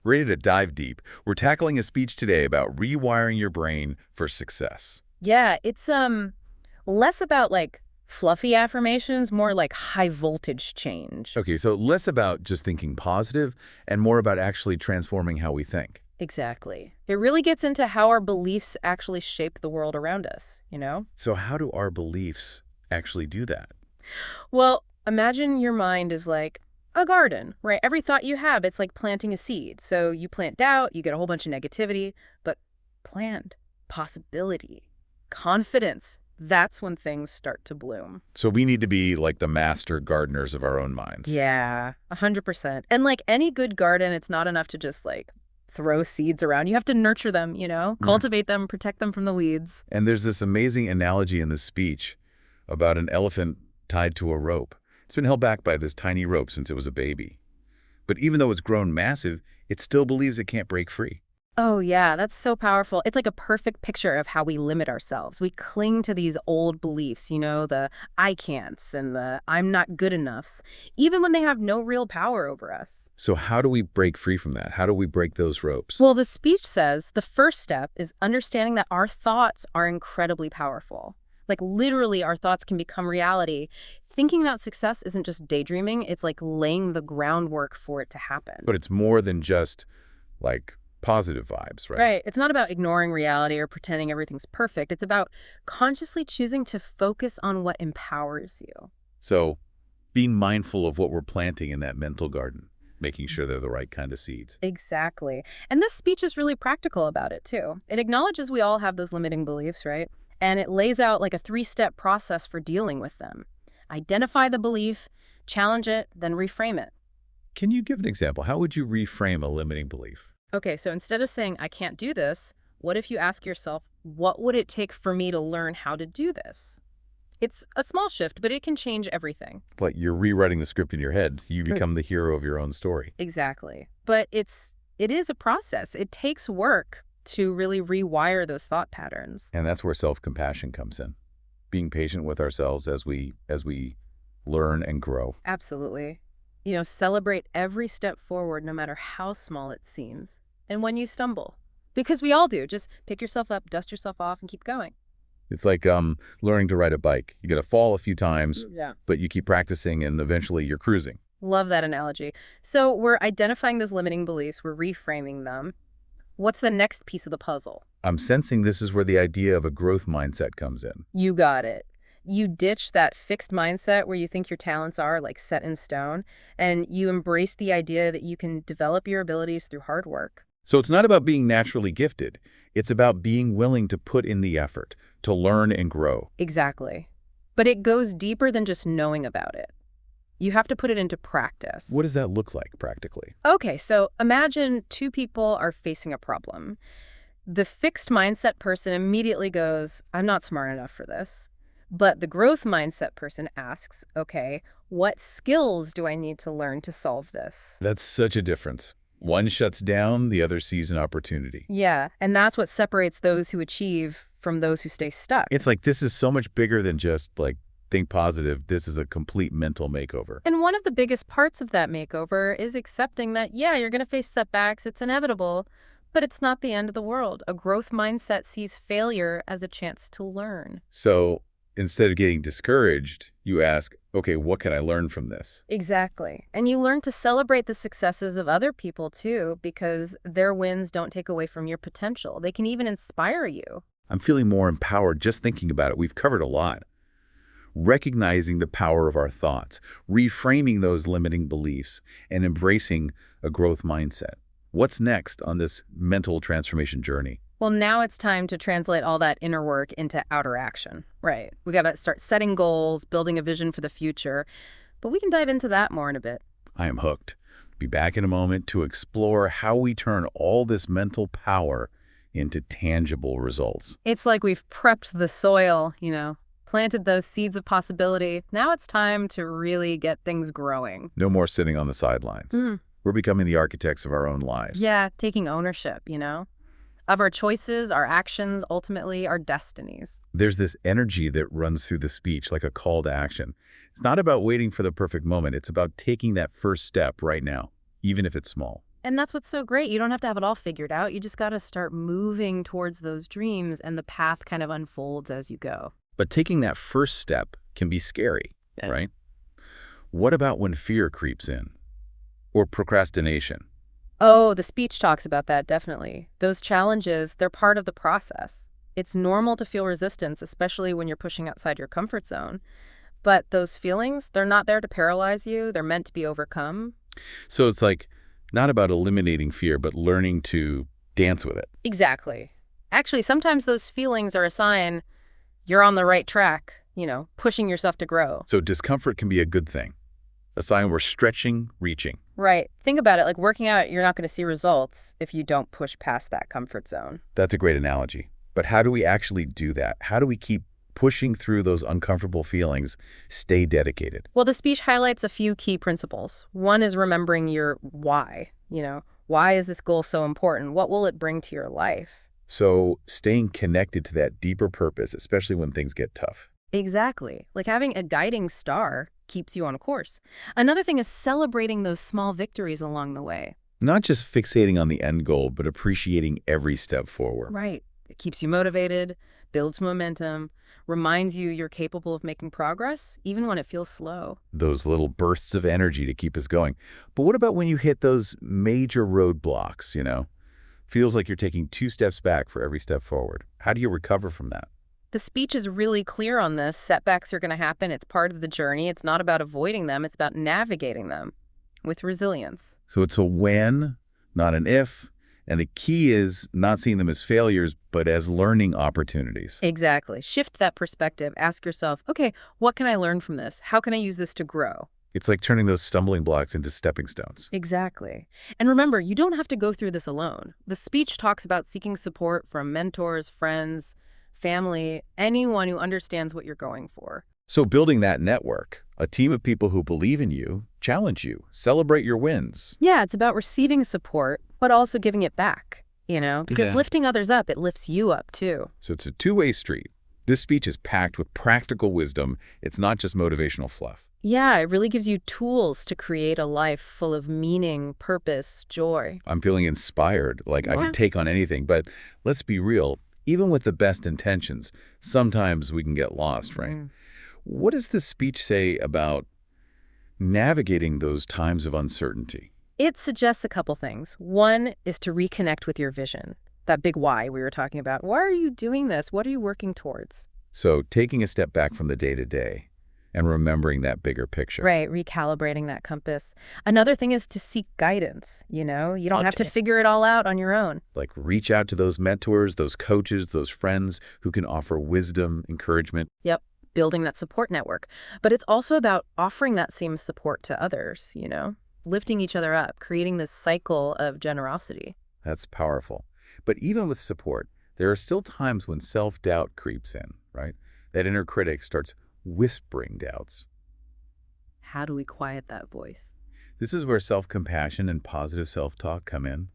Ready to dive deep? We're tackling a speech today about rewiring your brain for success. Yeah, it's less about like fluffy affirmations, more like high voltage change. Okay, so less about just thinking positive and more about actually transforming how we think. Exactly. It really gets into how our beliefs actually shape the world around us, you know? So how do our beliefs actually do that? Well, imagine your mind is like a garden, right? Every thought you have, it's like planting a seed. So you plant doubt, you get a whole bunch of negativity, but plant possibility, confidence. That's when things start to bloom. So we need to be like the master gardeners of our own minds. Yeah, 100%. And like any good garden, it's not enough to just like throw seeds around. You have to nurture them, Mhm. cultivate them, protect them from the weeds. And there's this amazing analogy in this speech about an elephant tied to a rope. It's been held back by this tiny rope since it was a baby. But even though it's grown massive, it still believes it can't break free. Oh, yeah, that's so powerful. It's like a perfect picture of how we limit ourselves. We cling to these old beliefs, the I can'ts and the I'm not good enoughs, even when they have no real power over us. So how do we break free from that? How do we break those ropes? Well, the speech says the first step is understanding that our thoughts are incredibly powerful. Like literally, our thoughts can become reality. Thinking about success isn't just daydreaming, it's like laying the groundwork for it to happen. But it's more than just like positive vibes, right? Right. It's not about ignoring reality or pretending everything's perfect. It's about consciously choosing to focus on what empowers you. So being mindful of what we're planting in that mental garden, making sure they're the right kind of seeds. Exactly. And this speech is really practical about it, too. It acknowledges we all have those limiting beliefs, right? And it lays out like a three-step process for dealing with them. Identify the belief, challenge it, then reframe it. Can you give an example? How would you reframe a limiting belief? Okay, so instead of saying, I can't do this, what if you ask yourself, what would it take for me to learn how to do this? It's a small shift, but it can change everything. Like you're rewriting the script in your head. You become the hero of your own story. Exactly. But it is a process. It takes work to really rewire those thought patterns. And that's where self-compassion comes in. Being patient with ourselves as we learn and grow. Absolutely. Celebrate every step forward, no matter how small it seems. And when you stumble, because we all do, just pick yourself up, dust yourself off, and keep going. It's like learning to ride a bike. You're going to fall a few times, Yeah. but you keep practicing and eventually you're cruising. Love that analogy. So we're identifying those limiting beliefs, we're reframing them. What's the next piece of the puzzle? I'm sensing this is where the idea of a growth mindset comes in. You got it. You ditch that fixed mindset where you think your talents are like set in stone, and you embrace the idea that you can develop your abilities through hard work. So it's not about being naturally gifted. It's about being willing to put in the effort, to learn and grow. Exactly. But it goes deeper than just knowing about it. You have to put it into practice. What does that look like practically? Okay, so imagine two people are facing a problem. The fixed mindset person immediately goes, I'm not smart enough for this. But the growth mindset person asks, okay, what skills do I need to learn to solve this? That's such a difference. One shuts down, the other sees an opportunity. Yeah, and that's what separates those who achieve from those who stay stuck. It's like this is so much bigger than just like think positive. This is a complete mental makeover. And one of the biggest parts of that makeover is accepting that, yeah, you're going to face setbacks, it's inevitable, but it's not the end of the world. A growth mindset sees failure as a chance to learn. So instead of getting discouraged, you ask, okay, what can I learn from this? Exactly. And you learn to celebrate the successes of other people too, because their wins don't take away from your potential. They can even inspire you. I'm feeling more empowered just thinking about it. We've covered a lot. Recognizing the power of our thoughts, reframing those limiting beliefs, and embracing a growth mindset. What's next on this mental transformation journey? Well, now it's time to translate all that inner work into outer action. Right. We got to start setting goals, building a vision for the future. But we can dive into that more in a bit. I am hooked. Be back in a moment to explore how we turn all this mental power into tangible results. It's like we've prepped the soil, planted those seeds of possibility. Now it's time to really get things growing. No more sitting on the sidelines. We're becoming the architects of our own lives. Yeah, taking ownership, of our choices, our actions, ultimately our destinies. There's this energy that runs through the speech like a call to action. It's not about waiting for the perfect moment. It's about taking that first step right now, even if it's small. And that's what's so great. You don't have to have it all figured out. You just got to start moving towards those dreams, and the path kind of unfolds as you go. But taking that first step can be scary, Yeah. right? What about when fear creeps in? Or procrastination? Oh, the speech talks about that, definitely. Those challenges, they're part of the process. It's normal to feel resistance, especially when you're pushing outside your comfort zone. But those feelings, they're not there to paralyze you. They're meant to be overcome. So it's like not about eliminating fear, but learning to dance with it. Exactly. Actually, sometimes those feelings are a sign you're on the right track, pushing yourself to grow. So discomfort can be a good thing, a sign we're stretching, reaching. Right. Think about it. Like working out, you're not going to see results if you don't push past that comfort zone. That's a great analogy. But how do we actually do that? How do we keep pushing through those uncomfortable feelings, stay dedicated? Well, the speech highlights a few key principles. One is remembering your why. Why is this goal so important? What will it bring to your life? So staying connected to that deeper purpose, especially when things get tough. Exactly. Like having a guiding star keeps you on course. Another thing is celebrating those small victories along the way. Not just fixating on the end goal, but appreciating every step forward. Right. It keeps you motivated, builds momentum, reminds you you're capable of making progress, even when it feels slow. Those little bursts of energy to keep us going. But what about when you hit those major roadblocks? Feels like you're taking 2 steps back for every step forward. How do you recover from that? The speech is really clear on this. Setbacks are going to happen. It's part of the journey. It's not about avoiding them. It's about navigating them with resilience. So it's a when, not an if. And the key is not seeing them as failures, but as learning opportunities. Exactly. Shift that perspective. Ask yourself, okay, what can I learn from this? How can I use this to grow? It's like turning those stumbling blocks into stepping stones. Exactly. And remember, you don't have to go through this alone. The speech talks about seeking support from mentors, friends, family, anyone who understands what you're going for. So building that network, a team of people who believe in you, challenge you, celebrate your wins. Yeah, it's about receiving support, but also giving it back, because Yeah. lifting others up, it lifts you up too. So it's a two-way street. This speech is packed with practical wisdom. It's not just motivational fluff. Yeah, it really gives you tools to create a life full of meaning, purpose, joy. I'm feeling inspired, like I Yeah. could take on anything. But let's be real, even with the best intentions, sometimes we can get lost, right? Mm. What does this speech say about navigating those times of uncertainty? It suggests a couple things. One is to reconnect with your vision, that big why we were talking about. Why are you doing this? What are you working towards? So taking a step back from the day-to-day and remembering that bigger picture. Right, recalibrating that compass. Another thing is to seek guidance, You don't have to Okay. figure it all out on your own. Like reach out to those mentors, those coaches, those friends who can offer wisdom, encouragement. Yep, building that support network. But it's also about offering that same support to others, lifting each other up, creating this cycle of generosity. That's powerful. But even with support, there are still times when self-doubt creeps in, right? That inner critic starts whispering doubts. How do we quiet that voice? This is where self-compassion and positive self-talk come in.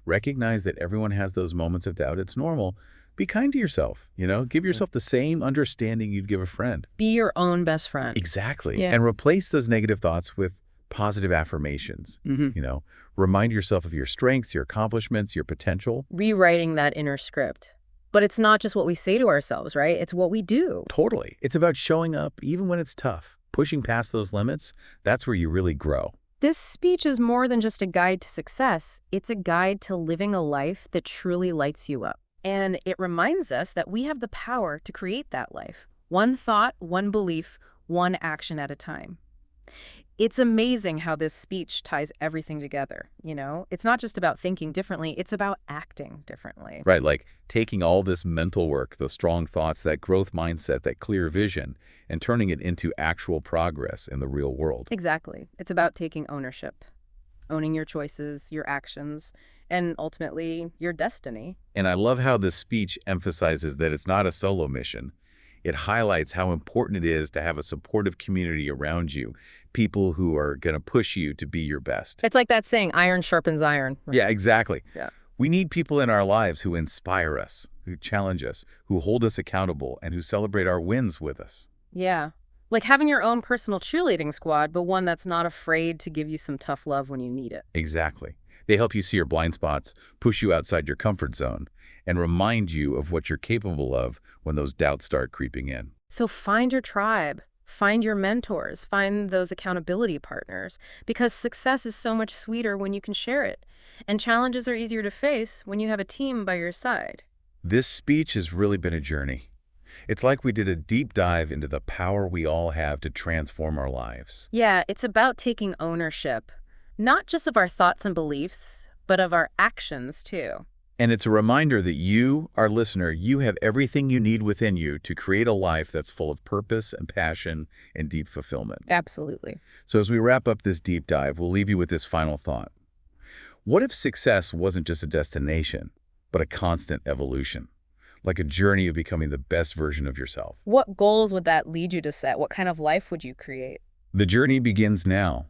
Recognize that everyone has those moments of doubt. It's normal. Be kind to yourself. Give yourself the same understanding you'd give a friend. Be your own best friend. Exactly. Yeah. And replace those negative thoughts with positive affirmations. Remind yourself of your strengths, your accomplishments, your potential. Rewriting that inner script. But it's not just what we say to ourselves, right? It's what we do. Totally. It's about showing up even when it's tough. Pushing past those limits, that's where you really grow. This speech is more than just a guide to success. It's a guide to living a life that truly lights you up. And it reminds us that we have the power to create that life. One thought, one belief, one action at a time. It's amazing how this speech ties everything together, It's not just about thinking differently, it's about acting differently. Right, like taking all this mental work, those strong thoughts, that growth mindset, that clear vision, and turning it into actual progress in the real world. Exactly. It's about taking ownership, owning your choices, your actions, and ultimately your destiny. And I love how this speech emphasizes that it's not a solo mission. It highlights how important it is to have a supportive community around you, people who are going to push you to be your best. It's like that saying, iron sharpens iron. Yeah, exactly. Yeah. We need people in our lives who inspire us, who challenge us, who hold us accountable, and who celebrate our wins with us. Yeah. Like having your own personal cheerleading squad, but one that's not afraid to give you some tough love when you need it. Exactly. They help you see your blind spots, push you outside your comfort zone, and remind you of what you're capable of when those doubts start creeping in. So find your tribe, find your mentors, find those accountability partners, because success is so much sweeter when you can share it. And challenges are easier to face when you have a team by your side. This speech has really been a journey. It's like we did a deep dive into the power we all have to transform our lives. Yeah, it's about taking ownership, not just of our thoughts and beliefs, but of our actions too. And it's a reminder that you, our listener, you have everything you need within you to create a life that's full of purpose and passion and deep fulfillment. Absolutely. So as we wrap up this deep dive, we'll leave you with this final thought. What if success wasn't just a destination, but a constant evolution? Like a journey of becoming the best version of yourself. What goals would that lead you to set? What kind of life would you create? The journey begins now.